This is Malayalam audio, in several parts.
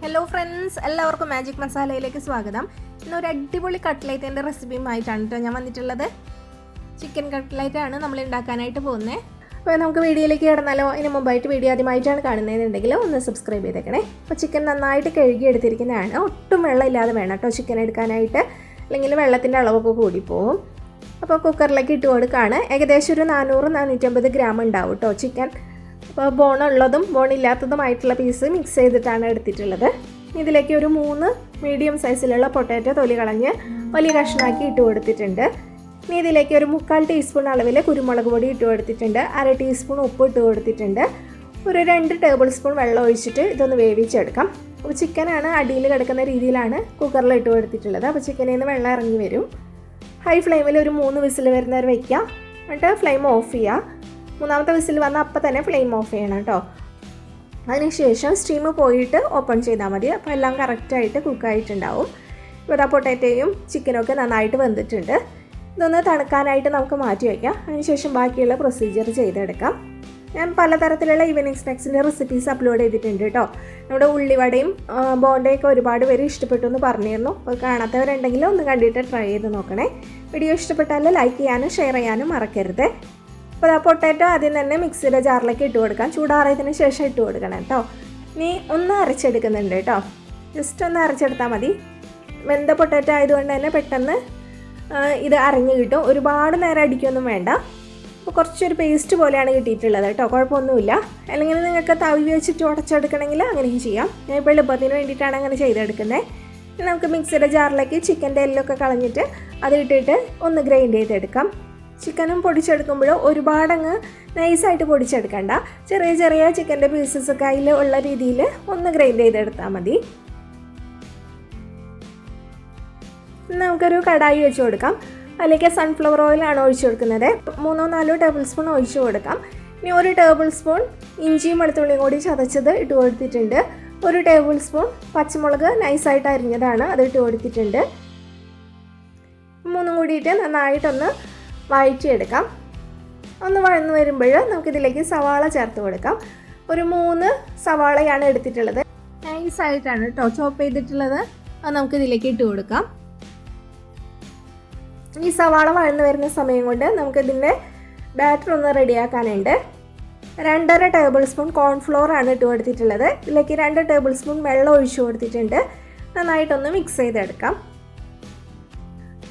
ഹലോ ഫ്രണ്ട്സ്, എല്ലാവർക്കും മാജിക് മസാലയിലേക്ക് സ്വാഗതം. ഇന്നൊരു അടിപൊളി കട്ട്ലേറ്റിൻ്റെ റെസിപ്പിയുമായിട്ടാണ് കേട്ടോ ഞാൻ വന്നിട്ടുള്ളത്. ചിക്കൻ കട്ട്ലേറ്റാണ് നമ്മൾ ഉണ്ടാക്കാനായിട്ട് പോകുന്നത്. അപ്പോൾ നമുക്ക് വീഡിയോയിലേക്ക് കിടന്നാലോ? അതിന് മുമ്പായിട്ട് വീഡിയോ ആദ്യമായിട്ടാണ് കാണുന്നതെന്നുണ്ടെങ്കിൽ ഒന്ന് സബ്സ്ക്രൈബ് ചെയ്തേക്കണേ. അപ്പോൾ ചിക്കൻ നന്നായിട്ട് കഴുകി എടുത്തിരിക്കുന്നതാണ്. ഒട്ടും വെള്ളം ഇല്ലാതെ വേണം കേട്ടോ ചിക്കൻ എടുക്കാനായിട്ട്, അല്ലെങ്കിൽ വെള്ളത്തിൻ്റെ അളവൊക്കെ കൂടിപ്പോവും. അപ്പോൾ കുക്കറിലേക്ക് ഇട്ട് കൊടുക്കുകയാണ്. ഏകദേശം ഒരു 400-450 ഗ്രാം ഉണ്ടാവും കേട്ടോ ചിക്കൻ. അപ്പോൾ ബോണുള്ളതും ബോണില്ലാത്തതുമായിട്ടുള്ള പീസ് മിക്സ് ചെയ്തിട്ടാണ് എടുത്തിട്ടുള്ളത്. ഇതിലേക്ക് ഒരു 3 മീഡിയം സൈസിലുള്ള പൊട്ടാറ്റോ തൊലി കളഞ്ഞ് വലിയ കഷ്ണമാക്കി ഇട്ട് കൊടുത്തിട്ടുണ്ട്. ഇനി ഇതിലേക്ക് ഒരു 3/4 ടീസ്പൂൺ അളവിൽ കുരുമുളക് പൊടി ഇട്ട് കൊടുത്തിട്ടുണ്ട്. 1/2 ടീസ്പൂൺ ഉപ്പ് ഇട്ട് കൊടുത്തിട്ടുണ്ട്. ഒരു 2 ടേബിൾ സ്പൂൺ വെള്ളം ഒഴിച്ചിട്ട് ഇതൊന്ന് വേവിച്ചെടുക്കാം. അപ്പോൾ ചിക്കനാണ് അടിയിൽ കിടക്കുന്ന രീതിയിലാണ് കുക്കറിൽ ഇട്ട് കൊടുത്തിട്ടുള്ളത്. അപ്പോൾ ചിക്കനിൽ നിന്ന് വെള്ളം ഇറങ്ങി വരും. ഹൈ ഫ്ലെയിമിൽ ഒരു 3 വിസിൽ വരുന്നവരെ വയ്ക്കുക. എന്നിട്ട് ഫ്ലെയിം ഓഫ് ചെയ്യുക. 3ാമത്തെ വിസിൽ വന്നാൽ അപ്പം തന്നെ ഫ്ലെയിം ഓഫ് ചെയ്യണം കേട്ടോ. അതിനുശേഷം സ്റ്റീം പോയിട്ട് ഓപ്പൺ ചെയ്താൽ മതി. അപ്പോൾ എല്ലാം കറക്റ്റായിട്ട് കുക്കായിട്ടുണ്ടാവും. ഇവിടെ പൊട്ടാറ്റോയും ചിക്കനൊക്കെ നന്നായിട്ട് വെന്തിട്ടുണ്ട്. ഇതൊന്ന് തണുക്കാനായിട്ട് നമുക്ക് മാറ്റി വയ്ക്കാം. അതിനുശേഷം ബാക്കിയുള്ള പ്രൊസീജിയർ ചെയ്തെടുക്കാം. ഞാൻ പലതരത്തിലുള്ള ഈവനിങ് സ്നാക്സിൻ്റെ റെസിപ്പീസ് അപ്ലോഡ് ചെയ്തിട്ടുണ്ട് കേട്ടോ. നമ്മുടെ ഉള്ളിവടയും ബോണ്ടയൊക്കെ ഒരുപാട് പേര് ഇഷ്ടപ്പെട്ടു എന്ന് പറഞ്ഞിരുന്നു. അപ്പോൾ കാണാത്തവരുണ്ടെങ്കിൽ ഒന്ന് കണ്ടിട്ട് ട്രൈ ചെയ്ത് നോക്കണേ. വീഡിയോ ഇഷ്ടപ്പെട്ടാൽ ലൈക്ക് ചെയ്യാനും ഷെയർ ചെയ്യാനും മറക്കരുത്. അപ്പോൾ പൊട്ടാറ്റോ ആദ്യം തന്നെ മിക്സിയുടെ ജാറിലേക്ക് ഇട്ട് കൊടുക്കാം. ചൂടാറിയതിന് ശേഷം ഇട്ട് കൊടുക്കണം കേട്ടോ. ഇനി ഒന്ന് അരച്ചെടുക്കുന്നുണ്ട് കേട്ടോ. ജസ്റ്റ് ഒന്ന് അരച്ചെടുത്താൽ മതി. വെന്ത പൊട്ടാറ്റോ ആയതുകൊണ്ട് തന്നെ പെട്ടെന്ന് ഇത് അരഞ്ഞ് കിട്ടും. ഒരുപാട് നേരം അടിക്കൊന്നും വേണ്ട. അപ്പോൾ കുറച്ചൊരു പേസ്റ്റ് പോലെയാണ് കിട്ടിയിട്ടുള്ളത് കേട്ടോ. കുഴപ്പമൊന്നുമില്ല. അല്ലെങ്കിൽ നിങ്ങൾക്ക് തവി വെച്ചിട്ട് ഉടച്ചെടുക്കണമെങ്കിൽ അങ്ങനെയും ചെയ്യാം. ഞാൻ ഇപ്പോൾ എളുപ്പത്തിന് വേണ്ടിയിട്ടാണ് അങ്ങനെ ചെയ്തെടുക്കുന്നത്. ഇനി നമുക്ക് മിക്സിയുടെ ജാറിലേക്ക് ചിക്കൻ്റെ എല്ലൊക്കെ കളഞ്ഞിട്ട് അത് ഇട്ടിട്ട് ഒന്ന് ഗ്രൈൻഡ് ചെയ്തെടുക്കാം. ചിക്കനും പൊടിച്ചെടുക്കുമ്പോൾ ഒരുപാടങ്ങ് നൈസായിട്ട് പൊടിച്ചെടുക്കണ്ട. ചെറിയ ചെറിയ ചിക്കൻ്റെ പീസസൊക്കെ അതിൽ ഉള്ള രീതിയിൽ ഒന്ന് ഗ്രൈൻഡ് ചെയ്തെടുത്താൽ മതി. നമുക്കൊരു കടായി വെച്ച് കൊടുക്കാം. അതിലേക്ക് സൺഫ്ലവർ ഓയിലാണ് ഒഴിച്ചു കൊടുക്കുന്നത്. 3-4 ടേബിൾ സ്പൂൺ ഒഴിച്ചു കൊടുക്കാം. ഇനി 1 ടേബിൾ സ്പൂൺ ഇഞ്ചിയും വെളുത്തുള്ളിയും കൂടി ചതച്ചത് ഇട്ട് കൊടുത്തിട്ടുണ്ട്. 1 ടേബിൾ സ്പൂൺ പച്ചമുളക് നൈസായിട്ട് അരിഞ്ഞതാണ്, അത് ഇട്ട് കൊടുത്തിട്ടുണ്ട്. 3 കൂടിയിട്ട് നന്നായിട്ടൊന്ന് വഴറ്റിയെടുക്കാം. ഒന്ന് വഴന്ന് വരുമ്പോൾ നമുക്കിതിലേക്ക് സവാള ചേർത്ത് കൊടുക്കാം. ഒരു 3 സവാളയാണ് എടുത്തിട്ടുള്ളത്. നൈസായിട്ടാണ് കേട്ടോ ചോപ്പ് ചെയ്തിട്ടുള്ളത്. അത് നമുക്കിതിലേക്ക് ഇട്ട് കൊടുക്കാം. ഈ സവാള വഴന്ന് വരുന്ന സമയം കൊണ്ട് നമുക്കിതിൻ്റെ ബാറ്റർ ഒന്ന് റെഡിയാക്കാനുണ്ട്. 2.5 ടേബിൾ സ്പൂൺ കോൺഫ്ലോർ ആണ് ഇട്ട് കൊടുത്തിട്ടുള്ളത്. ഇതിലേക്ക് 2 ടേബിൾ സ്പൂൺ വെള്ളം ഒഴിച്ചു കൊടുത്തിട്ടുണ്ട്. നന്നായിട്ടൊന്ന് മിക്സ് ചെയ്തെടുക്കാം.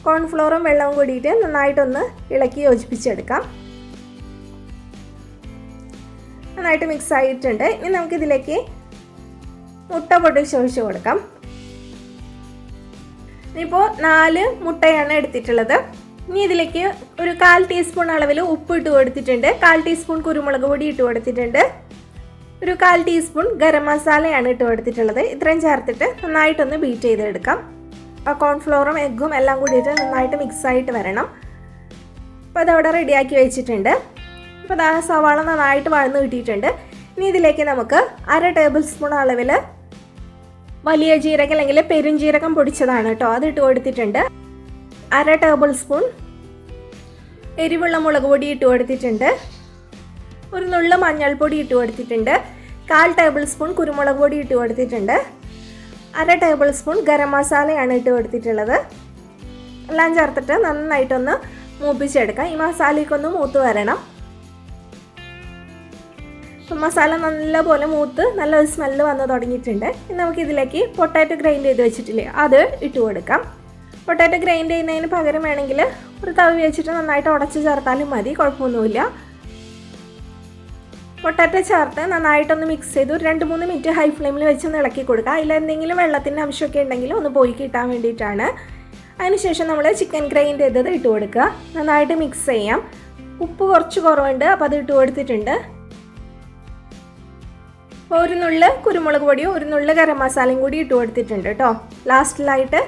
കോൺഫ്ലോറും വെള്ളവും കൂടിയിട്ട് നന്നായിട്ടൊന്ന് ഇളക്കി യോജിപ്പിച്ചെടുക്കാം. നന്നായിട്ട് മിക്സ് ആയിട്ടുണ്ട്. ഇനി നമുക്കിതിലേക്ക് മുട്ട പൊട്ടിച്ചൊഴിച്ച് കൊടുക്കാം. ഇനിയിപ്പോൾ 4 മുട്ടയാണ് എടുത്തിട്ടുള്ളത്. ഇനി ഇതിലേക്ക് ഒരു 1/4 ടീസ്പൂൺ അളവിൽ ഉപ്പ് ഇട്ട് കൊടുത്തിട്ടുണ്ട്. 1/4 ടീസ്പൂൺ കുരുമുളക് പൊടി ഇട്ട് കൊടുത്തിട്ടുണ്ട്. ഒരു 1/4 ടീസ്പൂൺ ഗരം മസാലയാണ് ഇട്ട് കൊടുത്തിട്ടുള്ളത്. ഇത്രയും ചേർത്തിട്ട് നന്നായിട്ടൊന്ന് ബീറ്റ് ചെയ്തെടുക്കാം. കോൺഫ്ലോറും എഗ്ഗും എല്ലാം കൂടിയിട്ട് നന്നായിട്ട് മിക്സായിട്ട് വരണം. അപ്പോൾ അതവിടെ റെഡിയാക്കി വെച്ചിട്ടുണ്ട്. അപ്പോൾ അതാ സവാള നന്നായിട്ട് വഴന്ന് കിട്ടിയിട്ടുണ്ട്. ഇനി ഇതിലേക്ക് നമുക്ക് 1/2 ടേബിൾ സ്പൂൺ അളവിൽ വലിയ ജീരകം അല്ലെങ്കിൽ പെരുംജീരകം പൊടിച്ചതാണ് കേട്ടോ, അത് ഇട്ട് കൊടുത്തിട്ടുണ്ട്. 1/2 ടേബിൾ സ്പൂൺ എരിവുള്ള മുളക് പൊടി ഇട്ട് കൊടുത്തിട്ടുണ്ട്. ഒരു നുള്ള മഞ്ഞൾപ്പൊടി ഇട്ട് കൊടുത്തിട്ടുണ്ട്. 1/4 ടേബിൾ സ്പൂൺ കുരുമുളക് പൊടി ഇട്ട് കൊടുത്തിട്ടുണ്ട്. 1/2 ടേബിൾ സ്പൂൺ ഗരം മസാലയാണ് ഇട്ട് കൊടുത്തിട്ടുള്ളത്. എല്ലാം ചേർത്തിട്ട് നന്നായിട്ടൊന്ന് മൂപ്പിച്ചെടുക്കാം. ഈ മസാലയ്ക്കൊന്ന് മൂത്ത് വരണം. അപ്പം മസാല നല്ലപോലെ മൂത്ത് നല്ലൊരു സ്മെല്ല് വന്ന് തുടങ്ങിയിട്ടുണ്ട്. ഇനി നമുക്കിതിലേക്ക് പൊട്ടാറ്റോ ഗ്രൈൻഡ് ചെയ്ത് വെച്ചിട്ടില്ലേ, അത് ഇട്ട് കൊടുക്കാം. പൊട്ടാറ്റോ ഗ്രൈൻഡ് ചെയ്യുന്നതിന് പകരം വേണമെങ്കിൽ ഒരു തവി വെച്ചിട്ട് നന്നായിട്ട് ഉടച്ച് ചേർത്താലും മതി, കുഴപ്പമൊന്നുമില്ല. പൊട്ടാറ്റോ ചേർത്ത് നന്നായിട്ടൊന്ന് മിക്സ് ചെയ്ത് ഒരു 2-3 മിനിറ്റ് ഹൈ ഫ്ലെയിമിൽ വെച്ചൊന്ന് ഇളക്കി കൊടുക്കുക. അതിലെന്തെങ്കിലും വെള്ളത്തിൻ്റെ അംശമൊക്കെ ഉണ്ടെങ്കിൽ ഒന്ന് പോയി കിട്ടാൻ വേണ്ടിയിട്ടാണ്. അതിനുശേഷം നമ്മൾ ചിക്കൻ ഗ്രൈൻഡ് ചെയ്തത് ഇട്ട് കൊടുക്കുക. നന്നായിട്ട് മിക്സ് ചെയ്യാം. ഉപ്പ് കുറച്ച് കുറവുണ്ട്, അപ്പോൾ അത് ഇട്ട് കൊടുത്തിട്ടുണ്ട്. അപ്പോൾ ഒരു നുള്ള് കുരുമുളക് പൊടിയും ഒരു നുള്ള് ഗരം മസാലയും കൂടി ഇട്ട് കൊടുത്തിട്ടുണ്ട് കേട്ടോ. ലാസ്റ്റിലായിട്ട്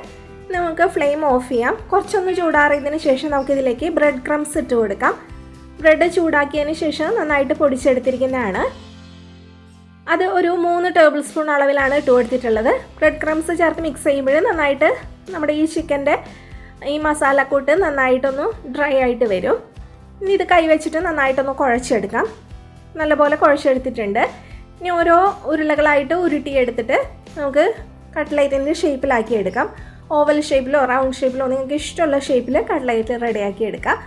നമുക്ക് ഫ്ലെയിം ഓഫ് ചെയ്യാം. കുറച്ചൊന്ന് ചൂടാറിയതിന് ശേഷം നമുക്കിതിലേക്ക് ബ്രെഡ് ക്രംസ് ഇട്ട് കൊടുക്കാം. ബ്രെഡ് ചൂടാക്കിയതിന് ശേഷം നന്നായിട്ട് പൊടിച്ചെടുത്തിരിക്കുന്നതാണ്. അത് ഒരു 3 ടേബിൾ സ്പൂൺ അളവിലാണ് ഇട്ട് കൊടുത്തിട്ടുള്ളത്. ബ്രെഡ് ക്രംസ് ചേർത്ത് മിക്സ് ചെയ്യുമ്പോൾ നന്നായിട്ട് നമ്മുടെ ഈ ചിക്കൻ്റെ ഈ മസാലക്കൂട്ട് നന്നായിട്ടൊന്ന് ഡ്രൈ ആയിട്ട് വരും. ഇനി ഇത് കൈ വെച്ചിട്ട് നന്നായിട്ടൊന്ന് കുഴച്ചെടുക്കാം. നല്ലപോലെ കുഴച്ചെടുത്തിട്ടുണ്ട്. ഇനി ഓരോ ഉരുളകളായിട്ട് ഉരുട്ടിയെടുത്തിട്ട് നമുക്ക് കട്ട്ലൈറ്റിൻ്റെ ഷേപ്പിലാക്കി എടുക്കാം. ഓവൽ ഷേപ്പിലോ റൗണ്ട് ഷേപ്പിലോ നിങ്ങൾക്ക് ഇഷ്ടമുള്ള ഷേപ്പിൽ കട്ട്ലൈറ്റ് റെഡിയാക്കി എടുക്കാം.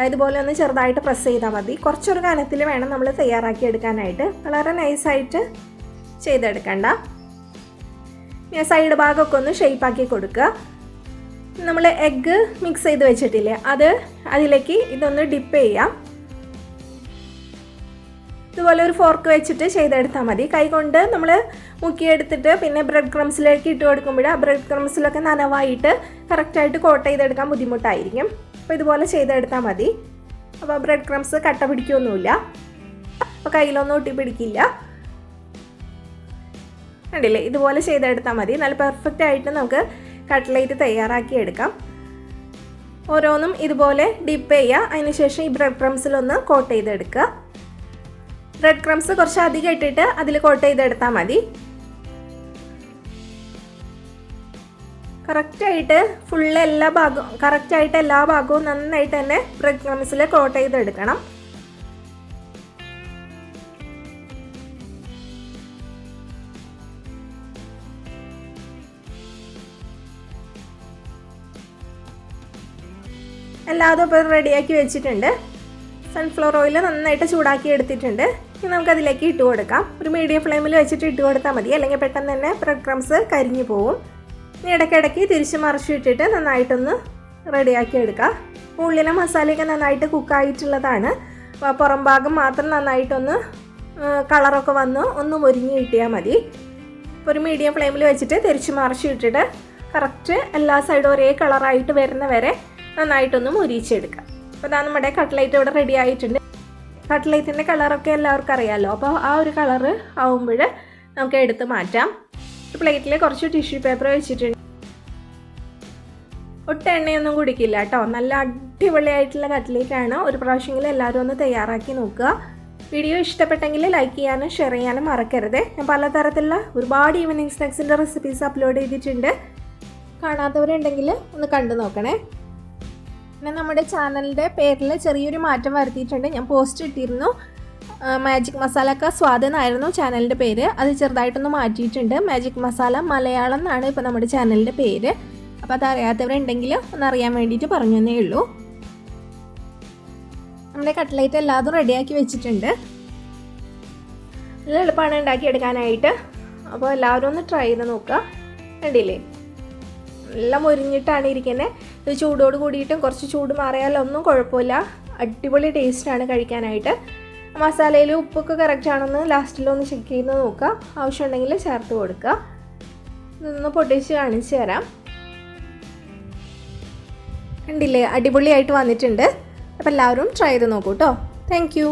ഇതുപോലെ ഒന്ന് ചെറുതായിട്ട് പ്രസ് ചെയ്താൽ മതി. കുറച്ചൊരു കനത്തിൽ വേണം നമ്മൾ തയ്യാറാക്കി എടുക്കാനായിട്ട്. വളരെ നൈസായിട്ട് ചെയ്തെടുക്കണ്ട. സൈഡ് ഭാഗമൊക്കെ ഒന്ന് ഷേപ്പാക്കി കൊടുക്കുക. നമ്മൾ എഗ്ഗ് മിക്സ് ചെയ്ത് വെച്ചിട്ടില്ലേ, അതിലേക്ക് ഇതൊന്ന് ഡിപ്പ് ചെയ്യാം. ഇതുപോലെ ഒരു ഫോർക്ക് വെച്ചിട്ട് ചെയ്തെടുത്താൽ മതി. കൈകൊണ്ട് നമ്മൾ മുക്കിയെടുത്തിട്ട് പിന്നെ ബ്രെഡ് ക്രംസിലേക്ക് ഇട്ട് കൊടുക്കുമ്പോൾ ആ ബ്രെഡ് ക്രംസിലൊക്കെ നനവായിട്ട് കറക്റ്റായിട്ട് കോട്ട് ചെയ്തെടുക്കാൻ ബുദ്ധിമുട്ടായിരിക്കും. അപ്പോൾ ഇതുപോലെ ചെയ്തെടുത്താൽ മതി. അപ്പോൾ ബ്രെഡ് ക്രംസ് കട്ട പിടിക്കുകയൊന്നുമില്ല, അപ്പോൾ കയ്യിലൊന്നും ഒട്ടി പിടിക്കില്ല. കണ്ടില്ലേ, ഇതുപോലെ ചെയ്തെടുത്താൽ മതി. നല്ല പെർഫെക്റ്റ് ആയിട്ട് നമുക്ക് കട്ട്ലേറ്റ് തയ്യാറാക്കി എടുക്കാം. ഓരോന്നും ഇതുപോലെ ഡിപ്പ് ചെയ്യുക. അതിനുശേഷം ഈ ബ്രെഡ് ക്രംസിലൊന്ന് കോട്ട് ചെയ്തെടുക്കുക. ബ്രെഡ് ക്രംസ് കുറച്ച് അധികം ഇട്ടിട്ട് അതിൽ കോട്ട് ചെയ്തെടുത്താൽ മതി. കറക്റ്റായിട്ട് എല്ലാ ഭാഗവും നന്നായിട്ട് തന്നെ ബ്രെഡ് ക്രംസിൽ കോട്ട് ചെയ്തെടുക്കണം. എല്ലാതും ഇപ്പോൾ റെഡിയാക്കി വെച്ചിട്ടുണ്ട്. സൺഫ്ലവർ ഓയിൽ നന്നായിട്ട് ചൂടാക്കി എടുത്തിട്ടുണ്ട്. ഇനി നമുക്കതിലേക്ക് ഇട്ട് കൊടുക്കാം. ഒരു മീഡിയം ഫ്ലെയിമിൽ വെച്ചിട്ട് ഇട്ട് കൊടുത്താൽ മതി, അല്ലെങ്കിൽ പെട്ടെന്ന് തന്നെ ബ്രെഡ് ക്രംസ് കരിഞ്ഞു പോവും. ഇനി ഇടയ്ക്കിടയ്ക്ക് തിരിച്ച് മറിച്ച് ഇട്ടിട്ട് നന്നായിട്ടൊന്ന് റെഡിയാക്കി എടുക്കാം. ഉള്ളിലെ മസാലയൊക്കെ നന്നായിട്ട് കുക്കായിട്ടുള്ളതാണ്. അപ്പോൾ പുറം ഭാഗം മാത്രം നന്നായിട്ടൊന്ന് കളറൊക്കെ വന്ന് ഒന്ന് മുരിഞ്ഞ് കിട്ടിയാൽ മതി. ഇപ്പോൾ ഒരു മീഡിയം ഫ്ലെയിമിൽ വെച്ചിട്ട് തിരിച്ച് മറിച്ച് ഇട്ടിട്ട് കറക്റ്റ് എല്ലാ സൈഡും ഒരേ കളറായിട്ട് വരുന്ന വരെ നന്നായിട്ടൊന്ന് മുരിച്ചെടുക്കാം. അപ്പോൾ ഇതാ നമ്മുടെ കട്ട്ലേറ്റ് ഇവിടെ റെഡി ആയിട്ടുണ്ട്. കട്ട്ലേറ്റിൻ്റെ കളറൊക്കെ എല്ലാവർക്കും അറിയാമല്ലോ. അപ്പോൾ ആ ഒരു കളറ് ആവുമ്പോൾ നമുക്ക് എടുത്ത് മാറ്റാം. ഒരു പ്ലേറ്റിൽ കുറച്ച് ടിഷ്യൂ പേപ്പർ വെച്ചിട്ടുണ്ട്. ഒട്ടും എണ്ണയൊന്നും കുടിക്കില്ല കേട്ടോ. നല്ല അടിപൊളിയായിട്ടുള്ള കട്ട്ലേറ്റാണ്. ഒരു പ്രാവശ്യമെങ്കിലും എല്ലാവരും ഒന്ന് തയ്യാറാക്കി നോക്കുക. വീഡിയോ ഇഷ്ടപ്പെട്ടെങ്കിൽ ലൈക്ക് ചെയ്യാനും ഷെയർ ചെയ്യാനും മറക്കരുത്. ഞാൻ പലതരത്തിലുള്ള ഒരുപാട് ഈവനിങ് സ്നാക്സിൻ്റെ റെസിപ്പീസ് അപ്ലോഡ് ചെയ്തിട്ടുണ്ട്. കാണാത്തവരുണ്ടെങ്കിൽ ഒന്ന് കണ്ടു നോക്കണേ. പിന്നെ നമ്മുടെ ചാനലിൻ്റെ പേരിൽ ചെറിയൊരു മാറ്റം വരുത്തിയിട്ടുണ്ട്. ഞാൻ പോസ്റ്റ് ഇട്ടിരുന്നു. മാജിക് മസാലക്ക സ്വാദ് എന്നായിരുന്നു ചാനലിൻ്റെ പേര്. അത് ചെറുതായിട്ടൊന്ന് മാറ്റിയിട്ടുണ്ട്. മാജിക് മസാല മലയാളം എന്നാണ് ഇപ്പോൾ നമ്മുടെ ചാനലിൻ്റെ പേര്. അപ്പോൾ അതറിയാത്തവരുണ്ടെങ്കിൽ ഒന്നറിയാൻ വേണ്ടിയിട്ട് പറഞ്ഞതേ ഉള്ളൂ. നമ്മുടെ കട്ട്ലേറ്റ് എല്ലാതും റെഡിയാക്കി വെച്ചിട്ടുണ്ട്. നല്ല എളുപ്പമാണ് ഉണ്ടാക്കിയെടുക്കാനായിട്ട്. അപ്പോൾ എല്ലാവരും ഒന്ന് ട്രൈ ചെയ്ത് നോക്കുക. കണ്ടില്ലേ, എല്ലാം മുരിഞ്ഞിട്ടാണ് ഇരിക്കുന്നത്. ഇത് ചൂടോട് കൂടിയിട്ടും കുറച്ച് ചൂട് മാറിയാലൊന്നും കുഴപ്പമില്ല. അടിപൊളി ടേസ്റ്റാണ് കഴിക്കാനായിട്ട്. മസാലയിൽ ഉപ്പൊക്കെ കറക്റ്റ് ആണെന്ന് ലാസ്റ്റിലൊന്ന് ചെക്ക് ചെയ്ത് നോക്കുക. ആവശ്യമുണ്ടെങ്കിൽ ചേർത്ത് കൊടുക്കുക. ഇതൊന്ന് പൊട്ടിച്ച് കാണിച്ച് തരാം. കണ്ടില്ലേ, അടിപൊളിയായിട്ട് വന്നിട്ടുണ്ട്. അപ്പോൾ എല്ലാവരും ട്രൈ ചെയ്ത് നോക്കൂ കേട്ടോ. Thank you.